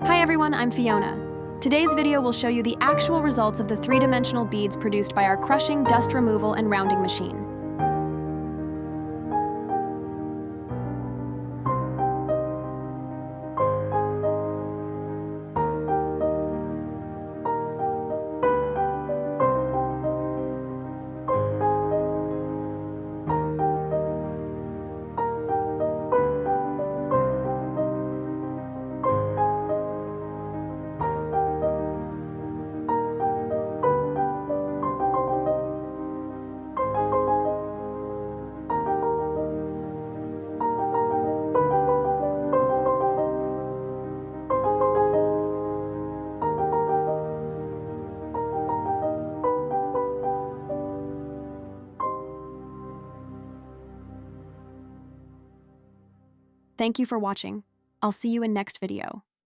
Hi everyone, I'm Fiona. Today's video will show you the actual results of the three-dimensional beads produced by our crushing, dust removal, and rounding machine. Thank you for watching. I'll see you in next video.